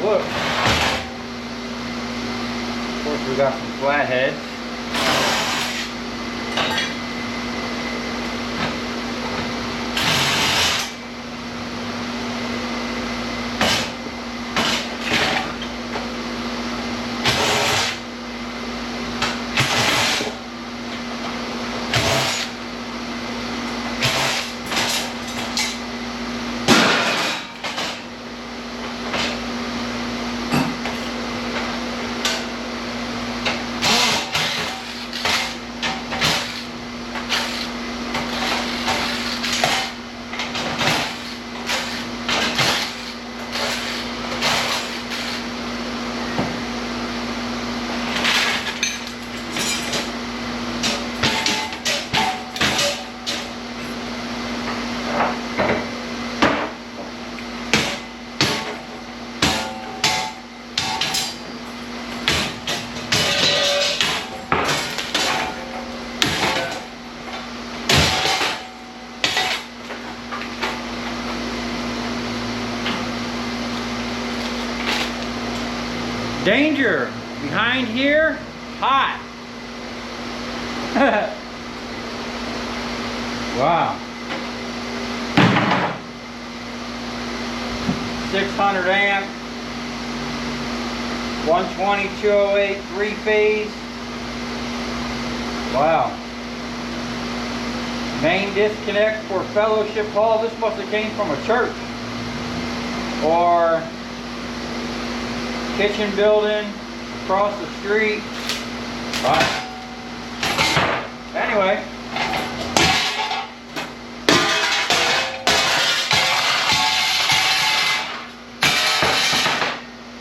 look. Of course, we got some flatheads. Danger! Behind here, hot. Wow. 600 amp, 120, 208, 3-phase. Wow. Main disconnect for Fellowship Hall. This must have came from a church. Or kitchen building across the street. Wow. Anyway.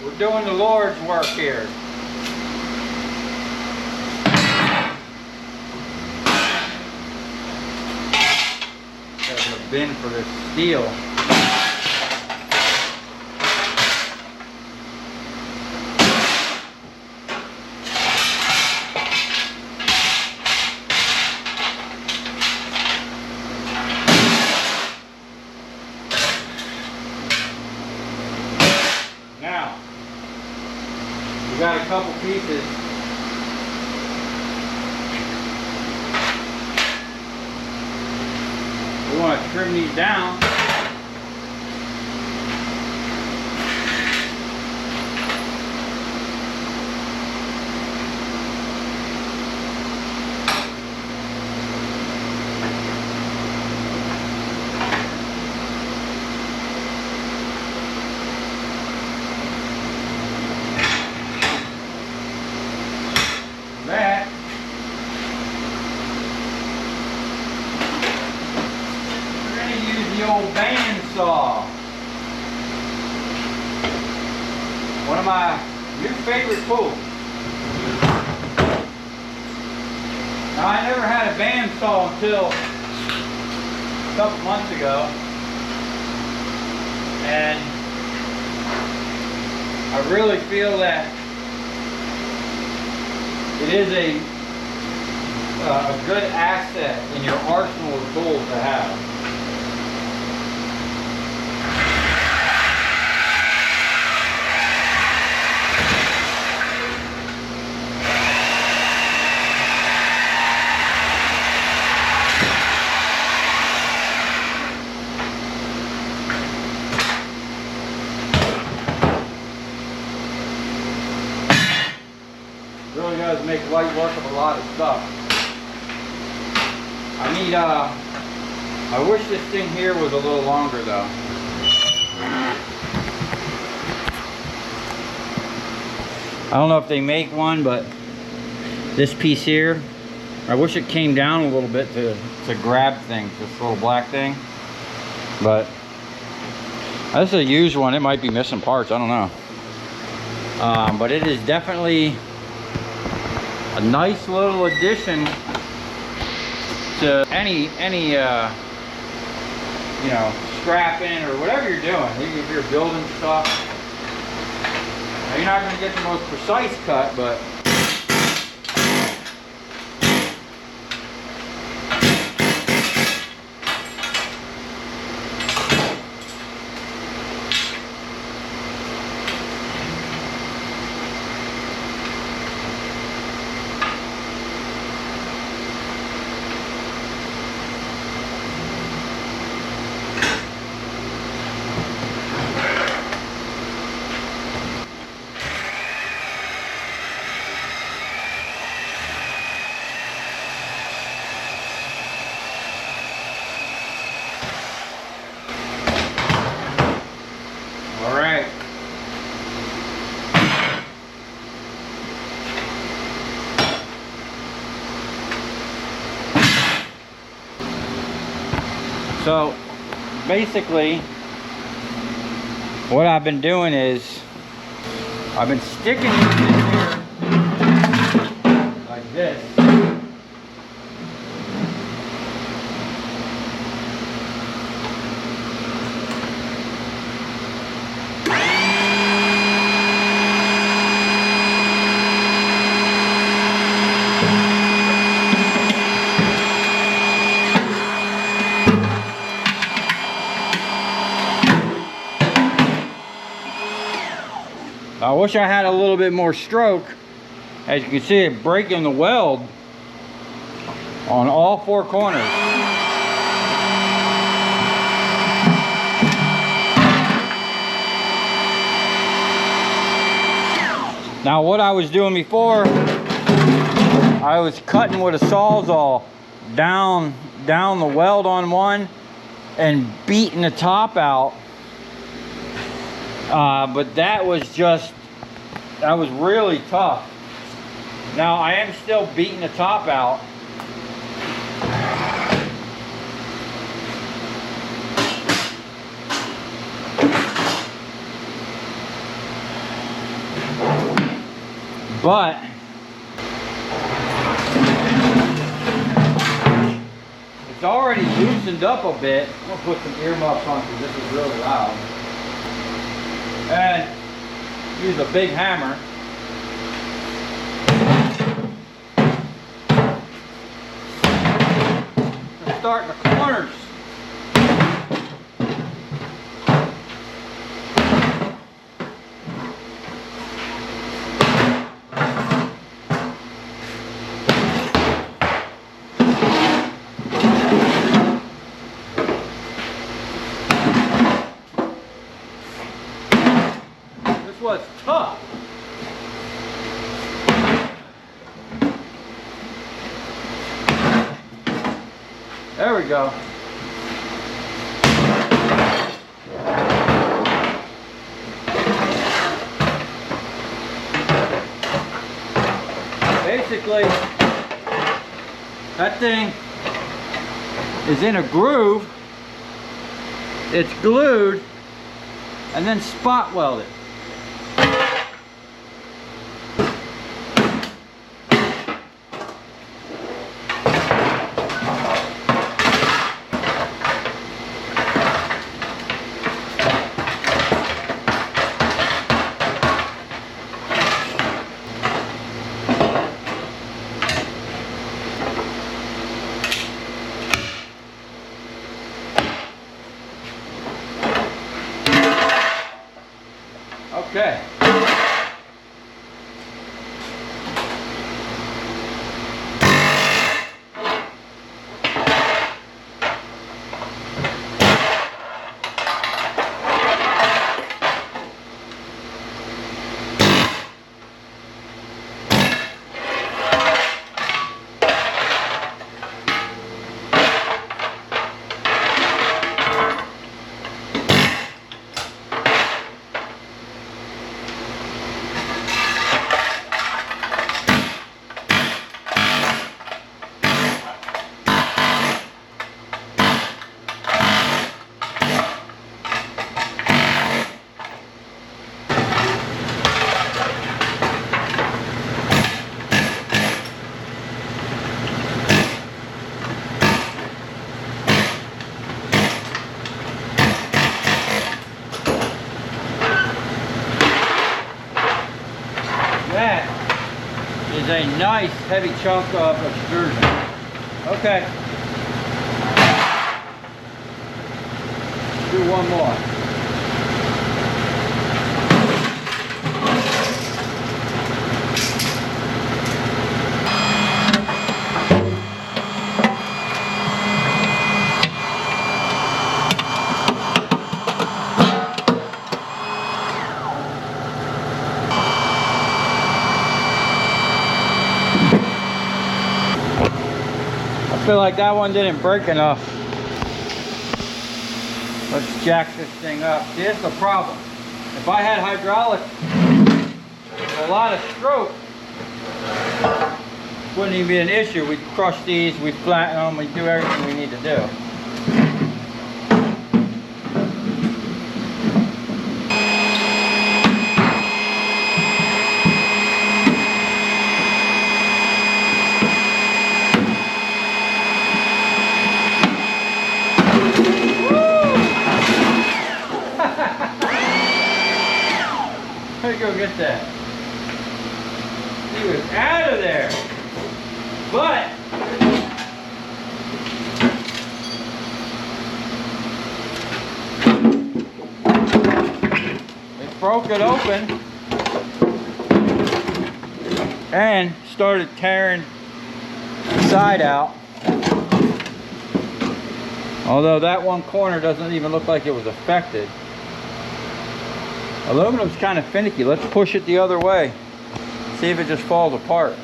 We're doing the Lord's work here. Got a bin for this steel. We got a couple pieces. We want to trim these down. That we're going to use the old bandsaw. One of my new favorite tools. Now, I never had a bandsaw until a couple months ago, and I really feel that it is a good asset in your arsenal of tools to have. Really does make light work of a lot of stuff. I wish this thing here was a little longer though. I don't know if they make one, but this piece here, I wish it came down a little bit to grab things, this little black thing. But this is a used one. It might be missing parts, I don't know. But it is definitely a nice little addition to any you know, scrapping or whatever you're doing. If you're building stuff, now, you're not going to get the most precise cut, but So basically what I've been doing is I've been sticking these in here like this. I wish I had a little bit more stroke. As you can see, it breaking the weld on all four corners. Now what I was doing before, I was cutting with a sawzall down the weld on one and beating the top out. But that was really tough. Now I am still beating the top out. But it's already loosened up a bit. I'm gonna put some earmuffs on because this is really loud. And use a big hammer. Start in the corners. This was tough. There we go. Basically, that thing is in a groove. It's glued and then spot welded. Okay. That is a nice heavy chunk of extrusion. Okay. Do one more. I feel like that one didn't break enough. Let's jack this thing up. See, that's the problem. If I had hydraulics with a lot of stroke, it wouldn't even be an issue. We'd crush these, we'd flatten them, we'd do everything we need to do. Look at that. He was out of there. But it broke it open and started tearing the side out. Although that one corner doesn't even look like it was affected. Aluminum's kind of finicky. Let's push it the other way. See if it just falls apart.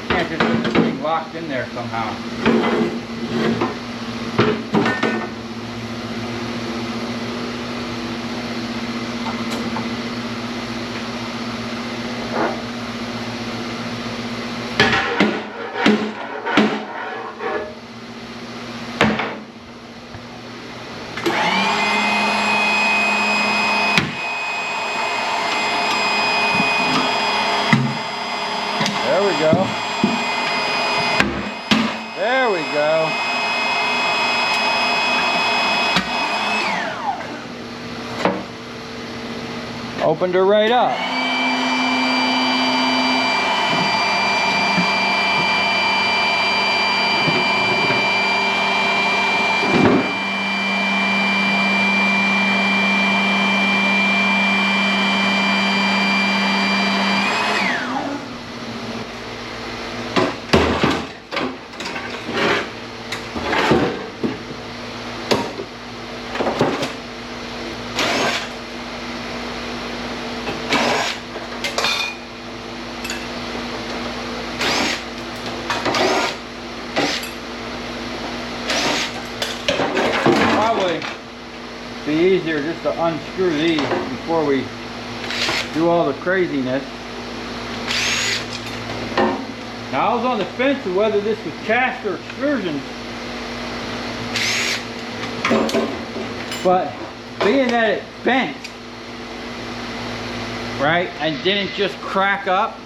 Can't just get this thing locked in there somehow. There we go. There we go. Opened her right up. Probably be easier just to unscrew these before we do all the craziness. Now I was on the fence of whether this was cast or extrusion, but being that it bent, right, and didn't just crack up,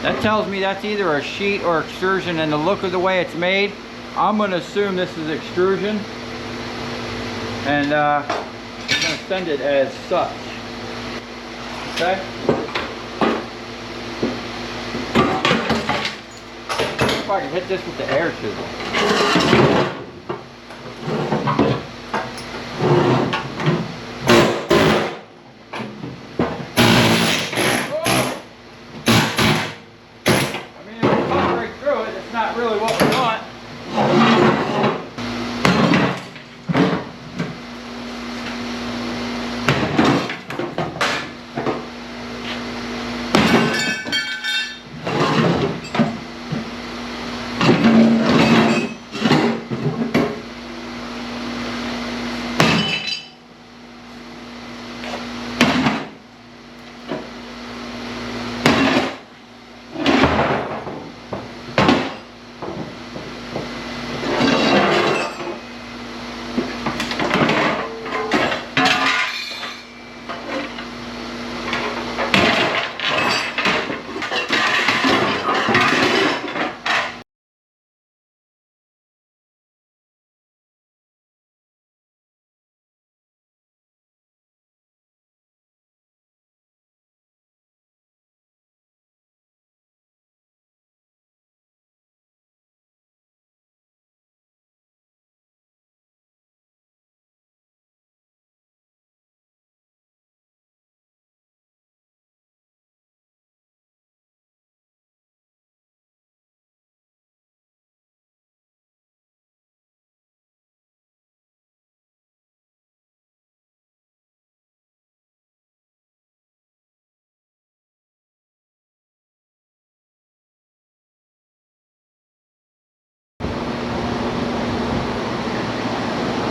that tells me that's either a sheet or extrusion, and the look of the way it's made, I'm going to assume this is extrusion. And I'm going to send it as such. Okay? If I can hit this with the air chisel. I mean, if we cut right through it, it's not really what we want.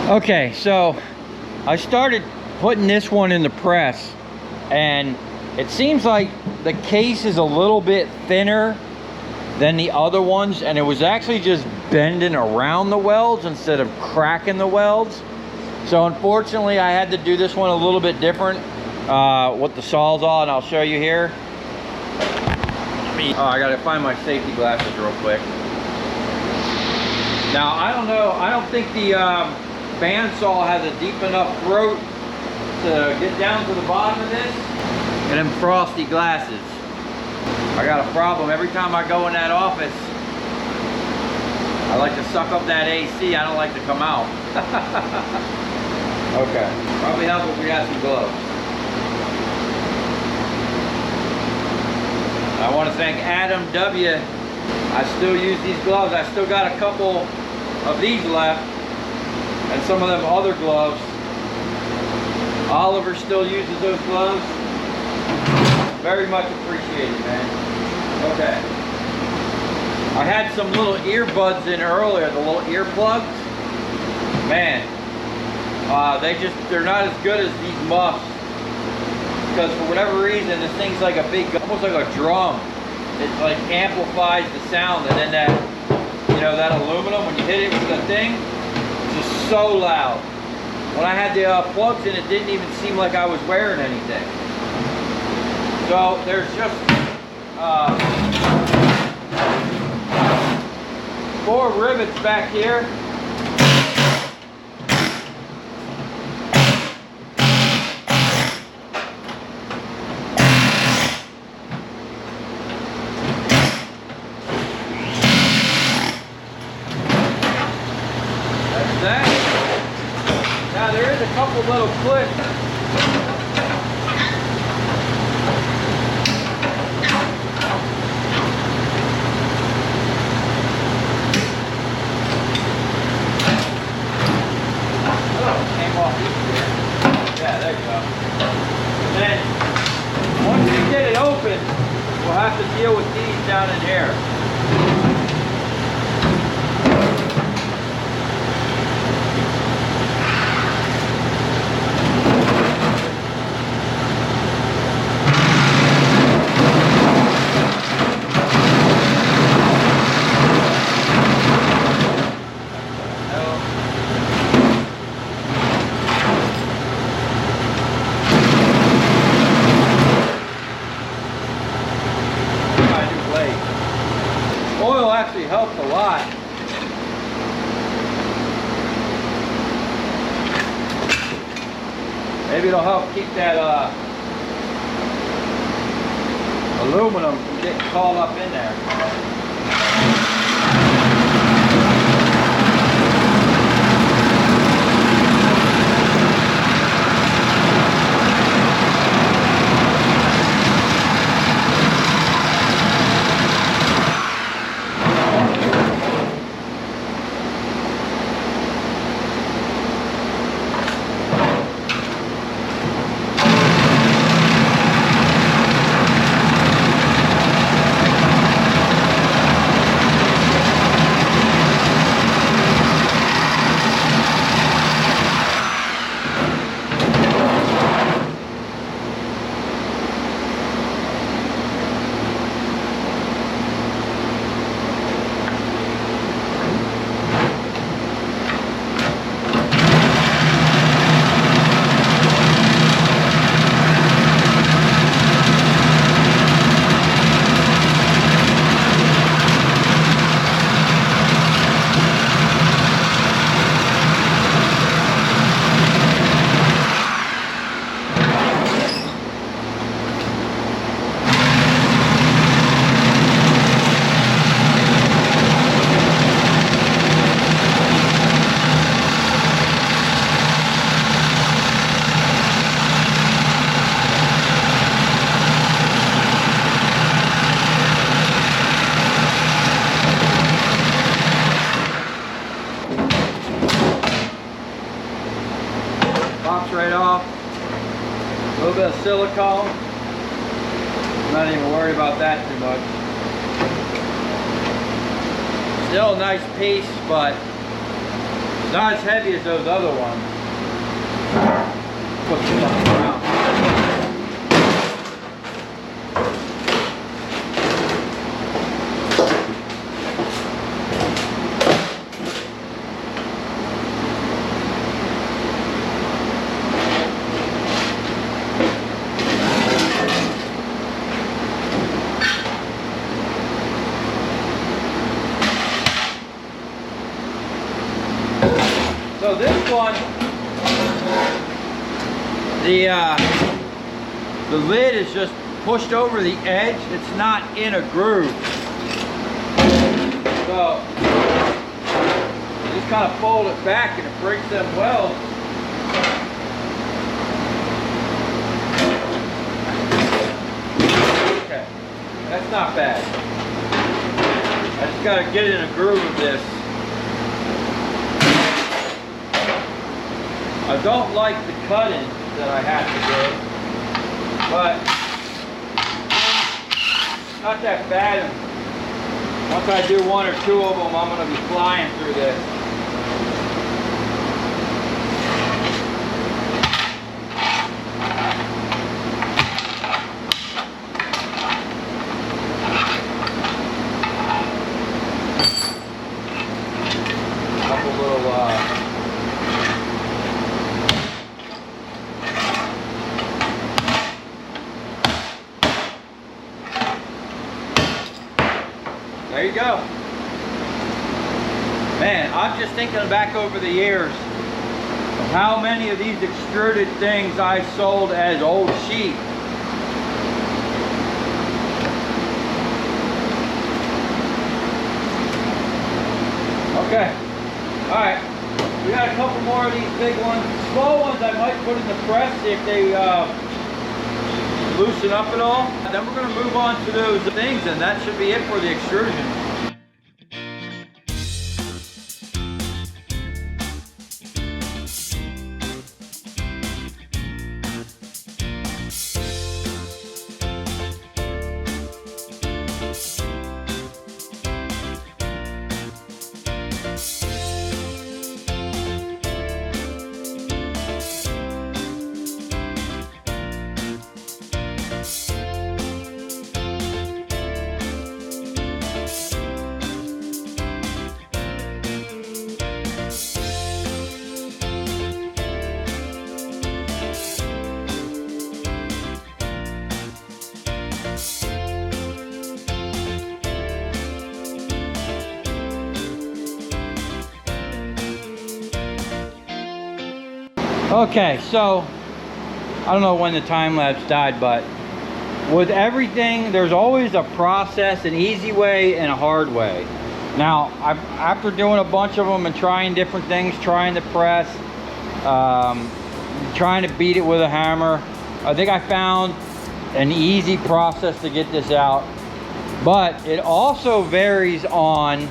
Okay, so I started putting this one in the press, and it seems like the case is a little bit thinner than the other ones, and it was actually just bending around the welds instead of cracking the welds. So unfortunately, I had to do this one a little bit different with the Sawzall, and I'll show you here. Oh, I gotta find my safety glasses real quick. Now, I don't know, I don't think the bandsaw has a deep enough throat to get down to the bottom of this. And them frosty glasses. I got a problem. Every time I go in that office, I like to suck up that AC. I don't like to come out. Okay. Probably help if we got some gloves. I want to thank Adam W. I still use these gloves. I still got a couple of these left and some of them other gloves. Oliver still uses those gloves. Very much appreciated, man. Okay. I had some little earbuds in earlier, the little earplugs. Man, they're not as good as these muffs. Because for whatever reason, this thing's like a big, almost like a drum. It like amplifies the sound, and then that, you know, that aluminum, when you hit it with the thing, it's just so loud. When I had the plugs in, it didn't even seem like I was wearing anything. So there's just 4 rivets back here. That's that. Now there is a couple little clips. Yeah, there you go. And then, once we get it open, we'll have to deal with these down in here. Oil actually helps a lot. Maybe it'll help keep that aluminum from getting caught up in there. Right off. A little bit of silicone. I'm not even worried about that too much. Still a nice piece, but not as heavy as those other ones. Put this on the ground. one, the lid is just pushed over the edge. It's not in a groove. So you just kind of fold it back and it breaks them welds. Okay, that's not bad. I just got to get in a groove of this. I don't like the cutting that I have to do, but not that bad. Once I do one or two of them, I'm going to be flying through this. There you go. Man, I'm just thinking back over the years of how many of these extruded things I sold as old sheet. Okay. Alright. We got a couple more of these big ones. Small ones I might put in the press, see if they loosen up at all. Then we're going to move on to those things, and that should be it for the extrusion. Okay, so I don't know when the time lapse died, but with everything, there's always a process, an easy way and a hard way. Now, after doing a bunch of them and trying different things, trying the press, trying to beat it with a hammer, I think I found an easy process to get this out. But it also varies on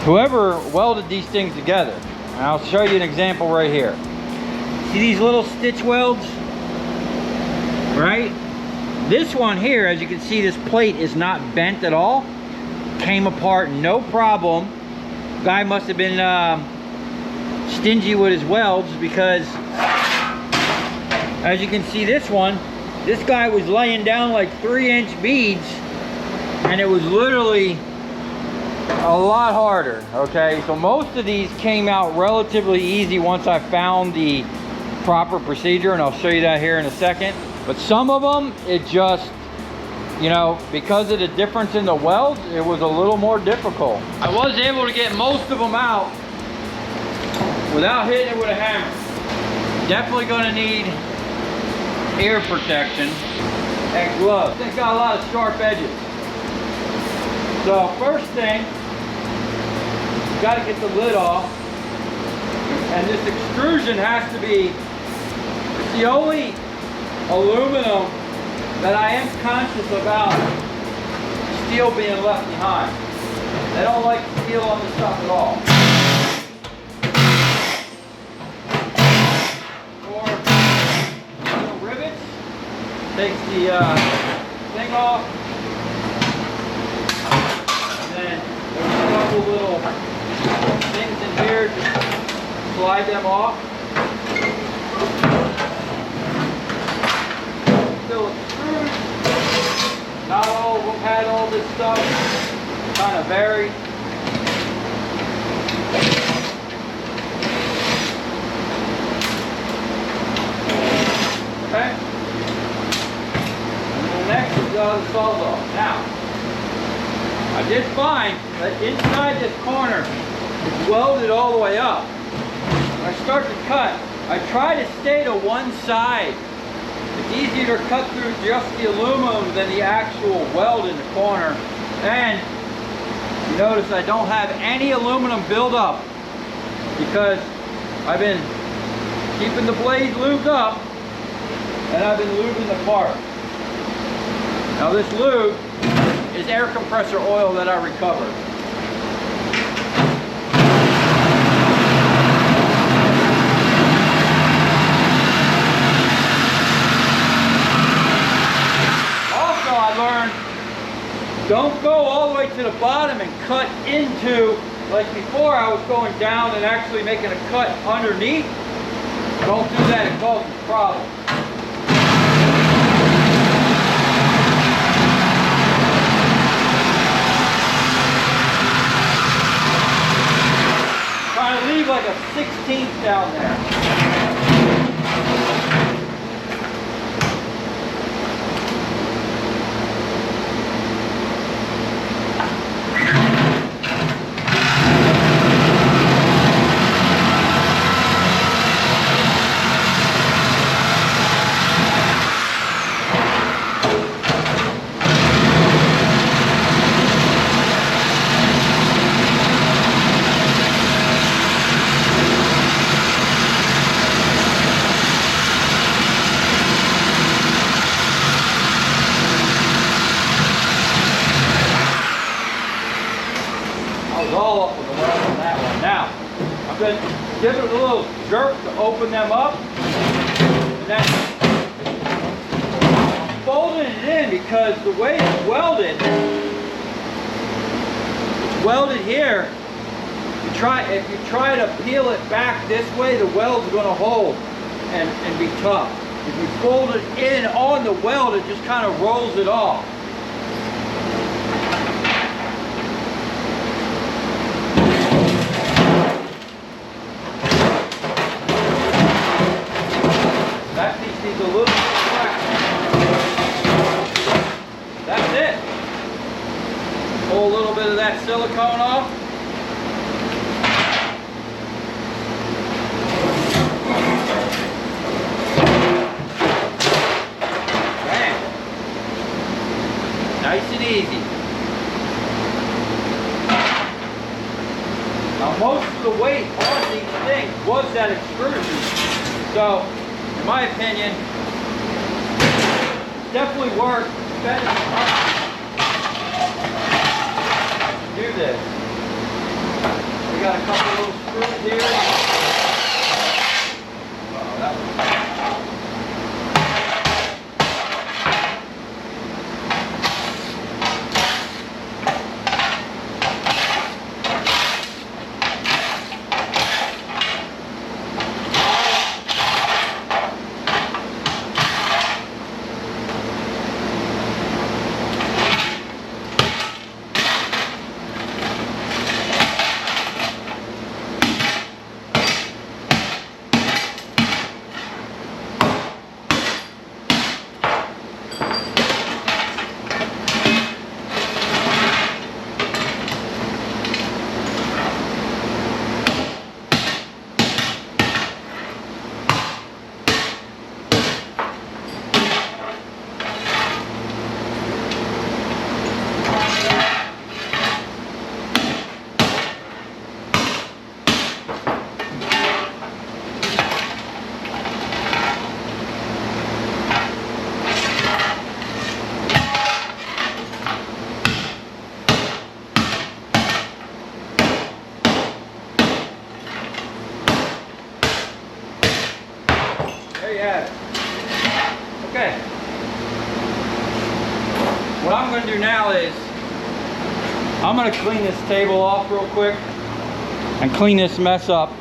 whoever welded these things together. And I'll show you an example right here. See these little stitch welds? Right? This one here, as you can see, this plate is not bent at all. Came apart, no problem. Guy must have been stingy with his welds, because as you can see, this one, this guy was laying down like 3-inch beads, and it was literally a lot harder. Okay, so most of these came out relatively easy once I found the proper procedure, and I'll show you that here in a second. But some of them, it just, you know, because of the difference in the welds, it was a little more difficult. I was able to get most of them out without hitting it with a hammer. Definitely going to need ear protection and gloves. It's got a lot of sharp edges. So first thing, you got to get the lid off, and this extrusion has to be, it's the only aluminum that I am conscious about steel being left behind. They don't like steel on the stuff at all. Or little rivets, takes the thing off, and then there's a couple little things in here, just slide them off. Still extrude. Not all of them had all this stuff. Kind of varied. Okay. And then next is the sawzall. Now, I did find that inside this corner, it's welded all the way up. I start to cut, I try to stay to one side. It's easier to cut through just the aluminum than the actual weld in the corner. And you notice I don't have any aluminum buildup because I've been keeping the blade lubed up and I've been lubing the part. Now this lube is air compressor oil that I recovered. Also I learned, don't go all the way to the bottom and cut into, like before I was going down and actually making a cut underneath. Don't do that, it causes problems. Trying to leave like a 16th down there. All up with the weld on that one. Now, I'm going to give it a little jerk to open them up. And then I'm folding it in because the way it's welded here. If you try to peel it back this way, the weld's going to hold and be tough. If you fold it in on the weld, it just kind of rolls it off. That piece needs a little bit of crack. That's it. Pull a little bit of that silicone off. Bam. Nice and easy. Now most of the weight on these things was that extrusion. So in my opinion, it's definitely worth spending the money to do this. We got a couple little screws here. Oh, that was there you have it. Okay. What I'm going to do now is I'm going to clean this table off real quick and clean this mess up.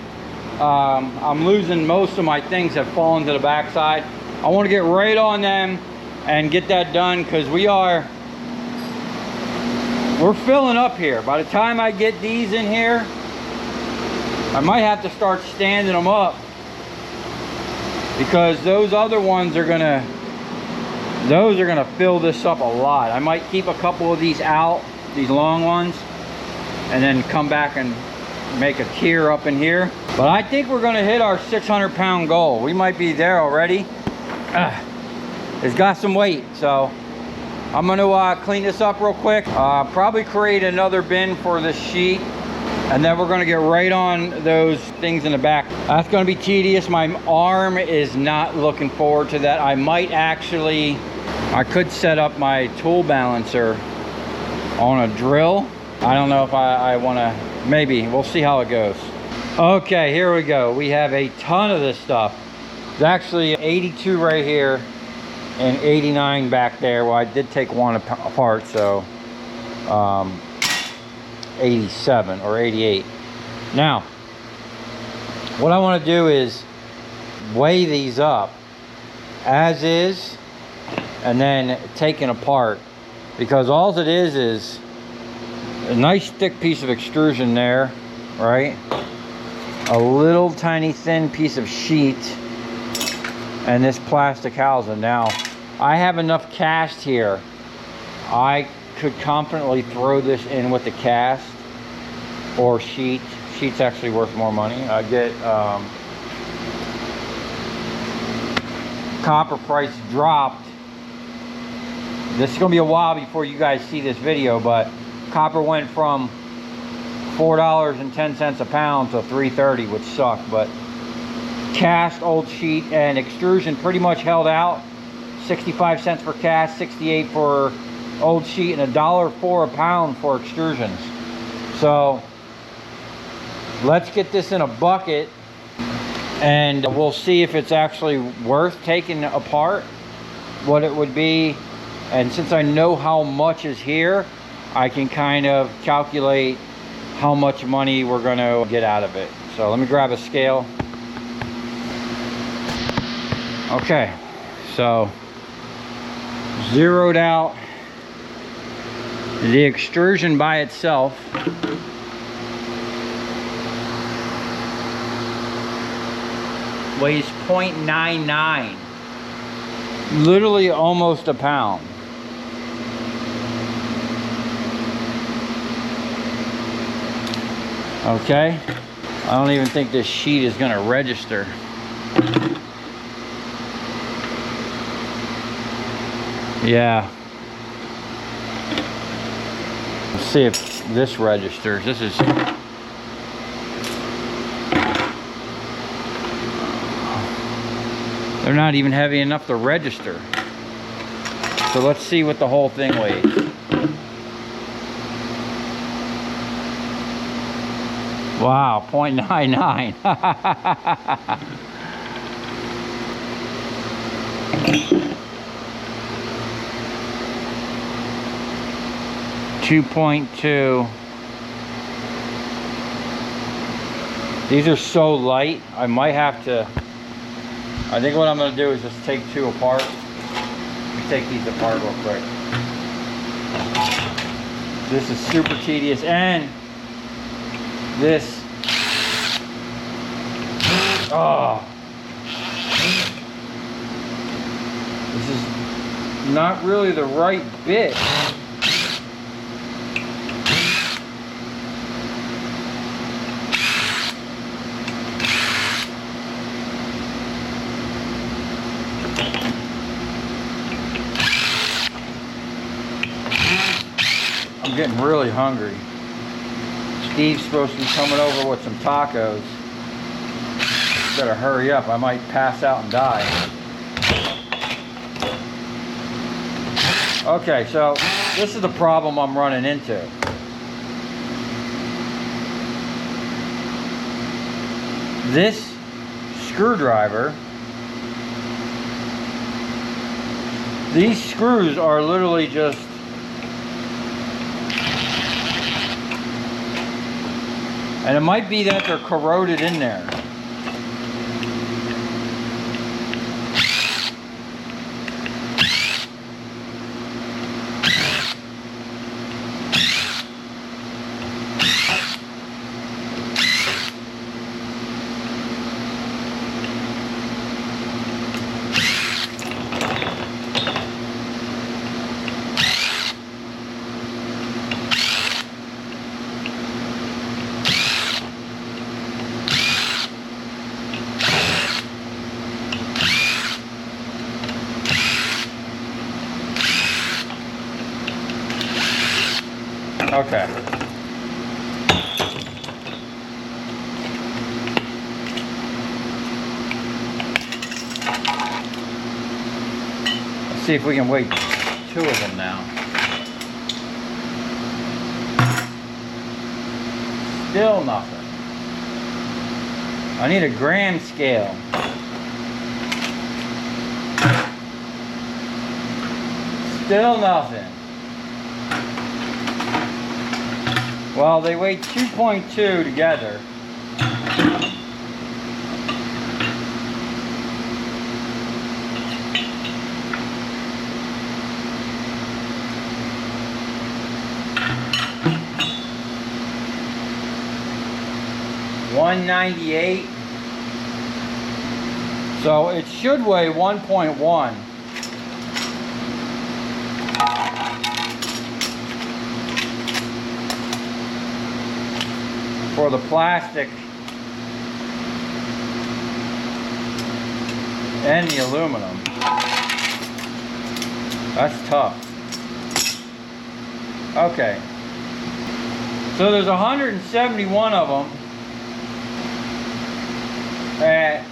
I'm losing most of my things have fallen to the backside. I want to get right on them and get that done because we're filling up here. By the time I get these in here, I might have to start standing them up because those other ones are gonna fill this up a lot. I might keep a couple of these out, these long ones, and then come back and make a tier up in here. But I think we're gonna hit our 600-pound goal. We might be there already. It's got some weight, so I'm gonna clean this up real quick. Probably create another bin for this sheet, and then we're gonna get right on those things in the back. That's gonna be tedious. My arm is not looking forward to that. I might actually, I could set up my tool balancer on a drill. I don't know if I wanna, maybe, we'll see how it goes. Okay, here we go. We have a ton of this stuff. It's actually 82 right here and 89 back there. Well, I did take one apart, so 87 or 88. Now, what I want to do is weigh these up as is and then taken apart, because all it is a nice thick piece of extrusion there, right? A little tiny thin piece of sheet and this plastic housing. Now, I have enough cast here. I could confidently throw this in with the cast or sheet. Sheet's actually worth more money. I get copper price dropped. This is gonna be a while before you guys see this video, but copper went from $4.10 a pound to $3.30, which sucked. But cast, old sheet, and extrusion pretty much held out. 65 cents for cast, 68 for old sheet, and $1.04 a pound for extrusions. So let's get this in a bucket and we'll see if it's actually worth taking apart, what it would be. And since I know how much is here, I can kind of calculate how much money we're going to get out of it. So let me grab a scale. Okay, so zeroed out the extrusion by itself. Weighs 0.99, literally almost a pound. Okay, I don't even think this sheet is going to register. Yeah. Let's see if this registers. This is, they're not even heavy enough to register. So let's see what the whole thing weighs. Wow, 0.99. 2.2. These are so light, I might have to, I think what I'm going to do is just take two apart. Let me take these apart real quick. This is super tedious, and this, oh, this is not really the right bit. I'm getting really hungry. Steve's supposed to be coming over with some tacos. Better hurry up, I might pass out and die. Okay, so this is the problem I'm running into. This screwdriver, these screws are literally just, and it might be that they're corroded in there. Okay. Let's see if we can weight 2 of them now. Still nothing. I need a gram scale. Still nothing. Well, they weigh 2.2 together. $198. So it should weigh 1.1. For the plastic and the aluminum. That's tough. Okay. So there's 171 of them at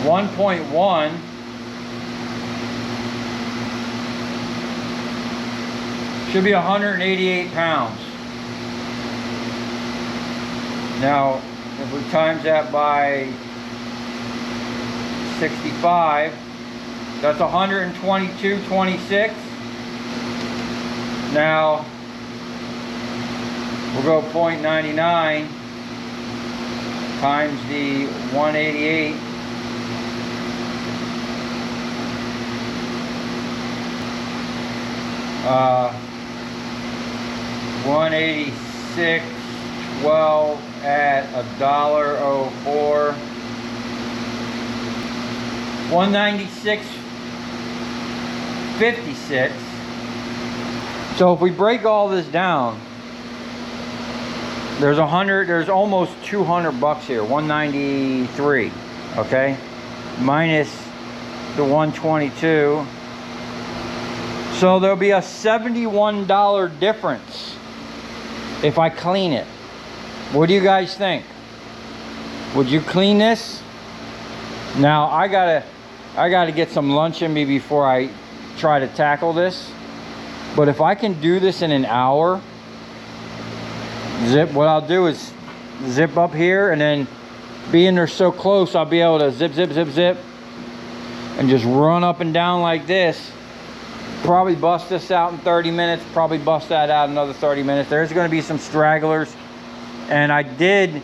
1.1. Should be 188 pounds. Now, if we times that by 65, that's 122.26. Now, we'll go 0.99 times the 188. Uh, 186.12 at $1.04. 196.56. So if we break all this down, there's almost 200 bucks here. 193, okay, minus the 122. So there'll be a $71 difference if I clean it. What do you guys think? Would you clean this? Now I gotta get some lunch in me before I try to tackle this. But if I can do this in an hour, what I'll do is zip up here, and then being they're so close, I'll be able to zip, zip, zip, zip, and just run up and down like this. Probably bust this out in 30 minutes, probably bust that out another 30 minutes. There's gonna be some stragglers. And I did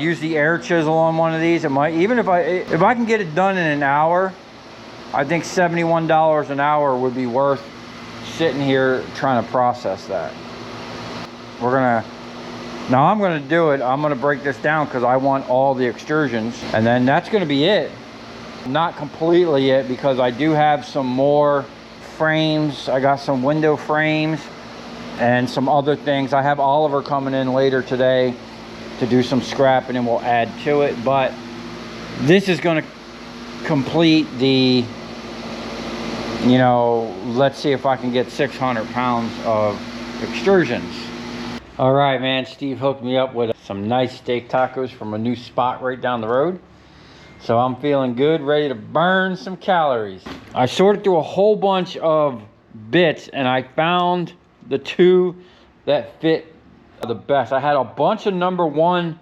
use the air chisel on one of these. It might, even if I can get it done in an hour, I think $71 an hour would be worth sitting here trying to process that. Now I'm gonna do it. I'm gonna break this down because I want all the extrusions, and then that's gonna be it. Not completely it, because I do have some more frames. I got some window frames and some other things. I have Oliver coming in later today to do some scrapping, and we'll add to it. But this is going to complete the, you know, let's see if I can get 600 pounds of extrusions. All right, man, Steve hooked me up with some nice steak tacos from a new spot right down the road. So I'm feeling good, ready to burn some calories. I sorted through a whole bunch of bits, and I found the 2 that fit the best. I had a bunch of #1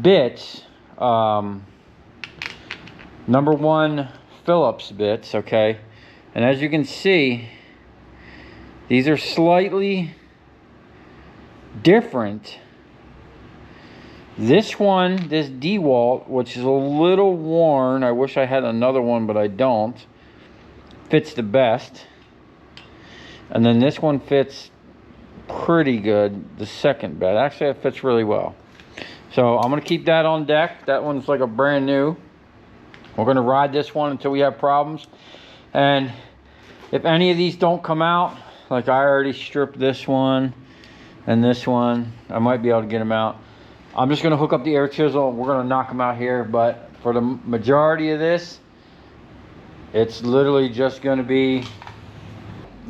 bits, #1 Phillips bits, okay? And as you can see, these are slightly different. This one, this DeWalt, which is a little worn, I wish I had another one, but I don't, fits the best. And then this one fits pretty good, the second bed. Actually, it fits really well. So I'm gonna keep that on deck. That one's like a brand new. We're gonna ride this one until we have problems. And if any of these don't come out, like I already stripped this one and this one, I might be able to get them out. I'm just gonna hook up the air chisel. We're gonna knock them out here, but for the majority of this, it's literally just gonna be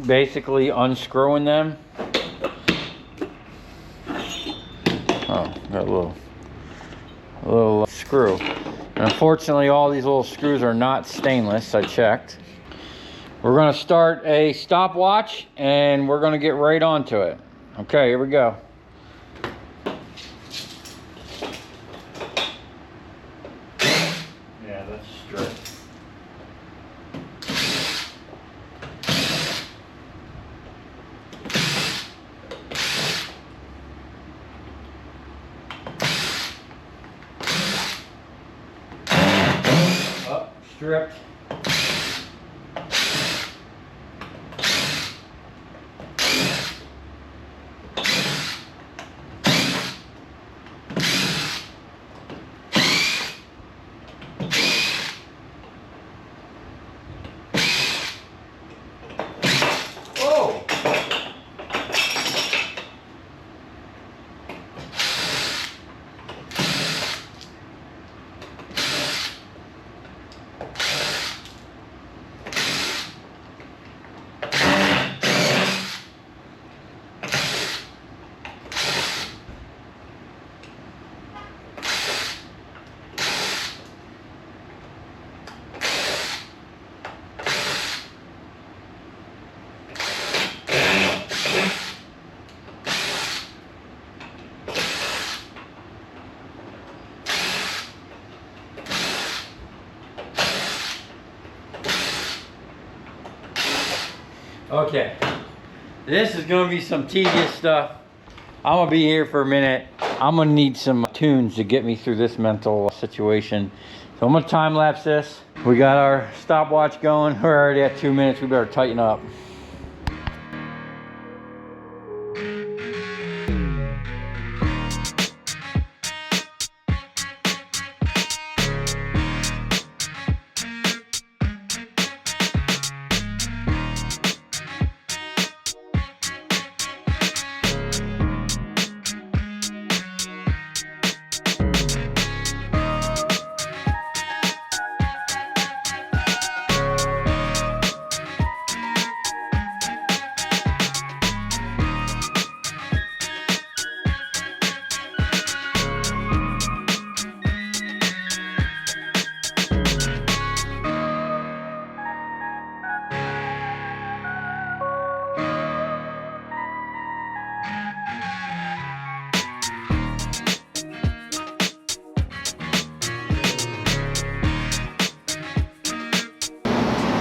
basically unscrewing them. Oh, got a little screw. And unfortunately, all these little screws are not stainless, I checked. We're gonna start a stopwatch and we're gonna get right onto it. Okay, here we go. Yeah, that's strict. Oh, stripped. Okay, this is gonna be some tedious stuff. I'm gonna be here for a minute. I'm gonna need some tunes to get me through this mental situation. So I'm gonna time lapse this. We got our stopwatch going. We're already at 2 minutes. We better tighten up.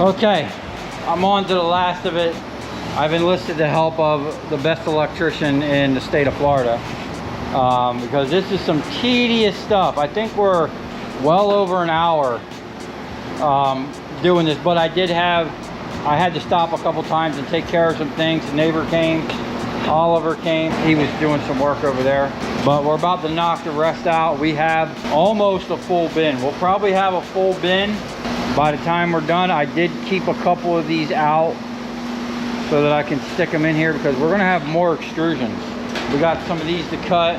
Okay, I'm on to the last of it. I've enlisted the help of the best electrician in the state of Florida because this is some tedious stuff. I think we're well over an hour doing this, but I had to stop a couple times and take care of some things. The neighbor came, Oliver came, he was doing some work over there. But we're about to knock the rest out. We have almost a full bin. We'll probably have a full bin by the time we're done. I did keep a couple of these out so that I can stick them in here because we're gonna have more extrusions. We got some of these to cut.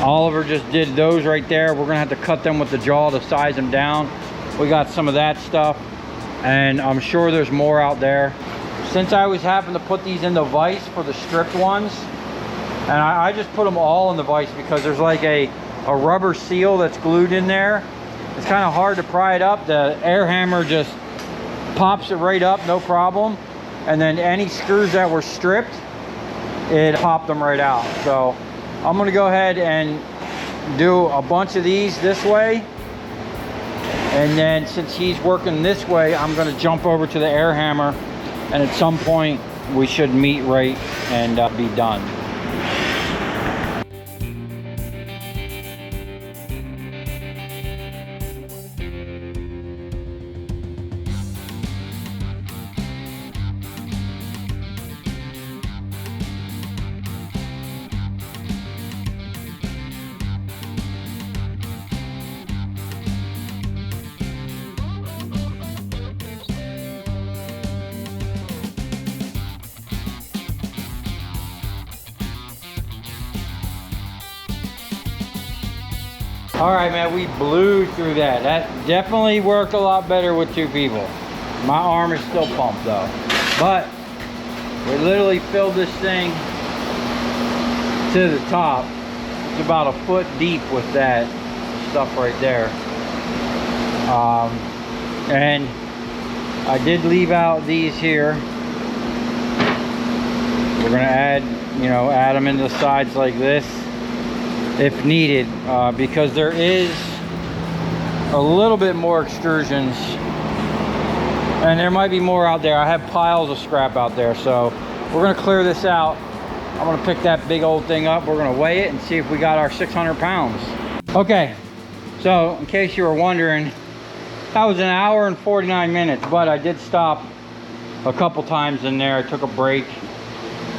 Oliver just did those right there. We're gonna have to cut them with the jaw to size them down. We got some of that stuff, and I'm sure there's more out there. Since I was having to put these in the vise for the stripped ones, and I just put them all in the vise because there's like a rubber seal that's glued in there. It's kind of hard to pry it up. The air hammer just pops it right up, no problem. And then any screws that were stripped, it popped them right out. So I'm gonna go ahead and do a bunch of these this way. And then since he's working this way, I'm gonna jump over to the air hammer. And at some point, we should meet right and be done. All right, man, we blew through that. That definitely worked a lot better with two people. My arm is still pumped though. But we literally filled this thing to the top. It's about a foot deep with that stuff right there. And I did leave out these here. We're gonna add, you know, add them into the sides like this if needed, because there is a little bit more extrusions, and there might be more out there. I have piles of scrap out there, so we're gonna clear this out. I'm gonna pick that big old thing up. We're gonna weigh it and see if we got our 600 pounds. Okay, so in case you were wondering, that was an hour and 49 minutes, but I did stop a couple times in there. I took a break,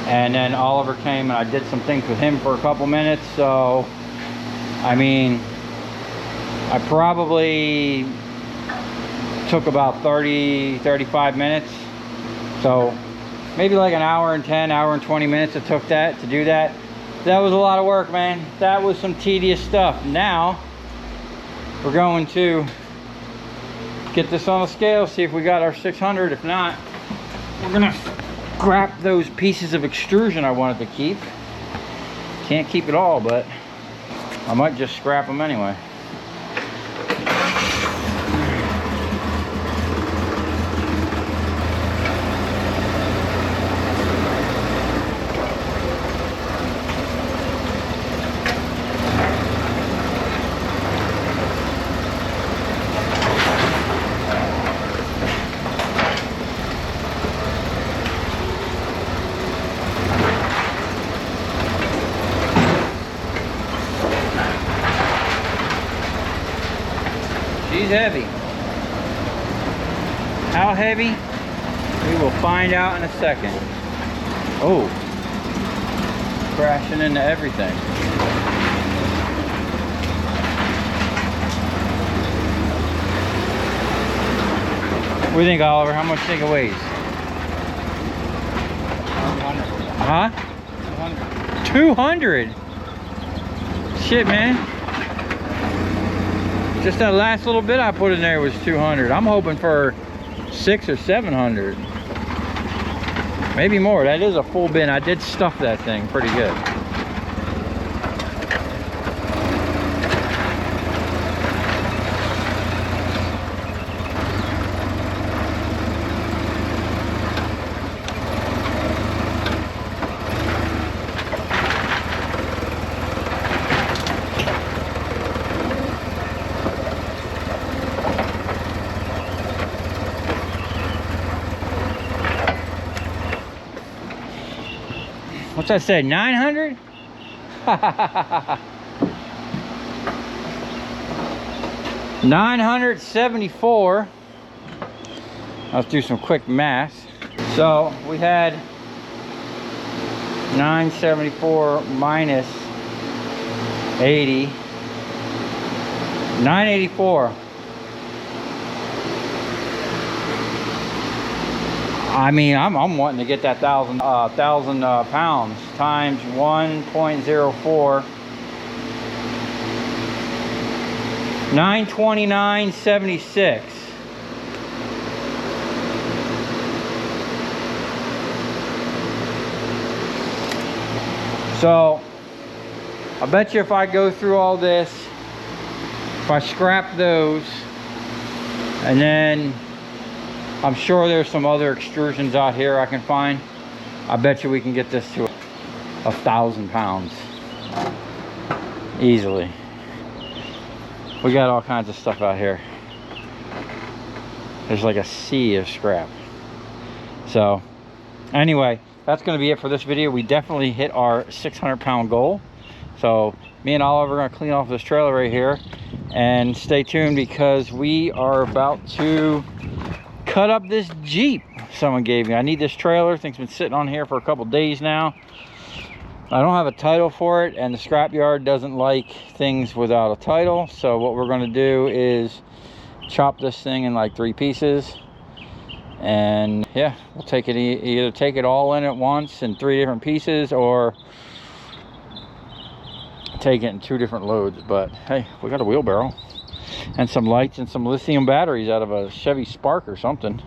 and then Oliver came and I did some things with him for a couple minutes. So, I mean, I probably took about 35 minutes. So maybe like an hour and 10, hour and 20 minutes it took that to do that. That was a lot of work, man. That was some tedious stuff. Now we're going to get this on a scale, see if we got our 600. If not, we're gonna scrap those pieces of extrusion I wanted to keep. Can't keep it all, but I might just scrap them anyway. She's heavy. How heavy? We will find out in a second. Oh, crashing into everything. What do you think, Oliver? How much do you think it weighs? 200. Huh? 200? Shit, man. Just that last little bit I put in there was 200. I'm hoping for 600 or 700. Maybe more. That is a full bin. I did stuff that thing pretty good. What's that say? 900? 974. Let's do some quick math. So we had 974 minus 80. 984. I mean, I'm wanting to get that 1,000 pounds times 1.04. 929.76. So I bet you if I go through all this, if I scrap those, and then I'm sure there's some other extrusions out here I can find, I bet you we can get this to 1,000 pounds easily. We got all kinds of stuff out here. There's like a sea of scrap. So anyway, that's going to be it for this video. We definitely hit our 600-pound goal. So me and Oliver are going to clean off this trailer right here, and stay tuned because we are about to cut up this Jeep someone gave me. I need this trailer. Thing's been sitting on here for a couple days now. I don't have a title for it, and the scrapyard doesn't like things without a title. So what we're going to do is chop this thing in like 3 pieces, and yeah, we'll take it, either take it all in at once in 3 different pieces, or take it in 2 different loads. But hey, we got a wheelbarrow and some lights and some lithium batteries out of a Chevy Spark or something.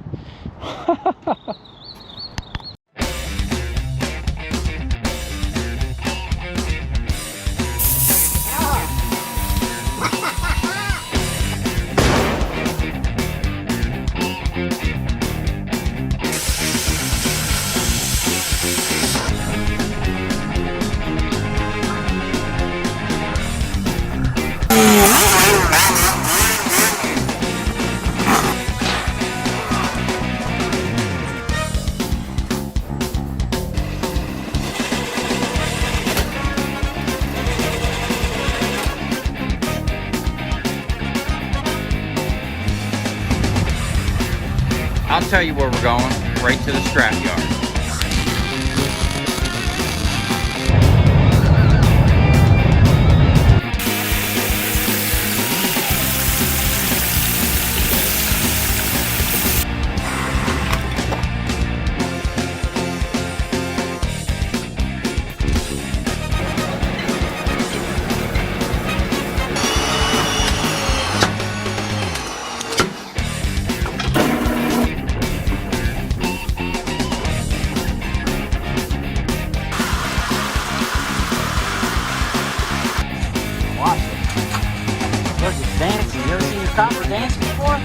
I'll tell you where we're going, right to the scrap yard. Look, it's dancing. You ever seen your copper dance before?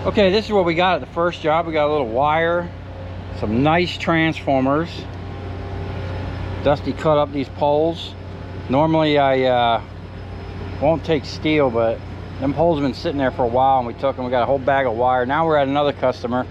Okay, this is what we got at the first job. We got a little wire, some nice transformers. Dusty cut up these poles. Normally I won't take steel, but them poles have been sitting there for a while and we took them. We got a whole bag of wire. Now we're at another customer.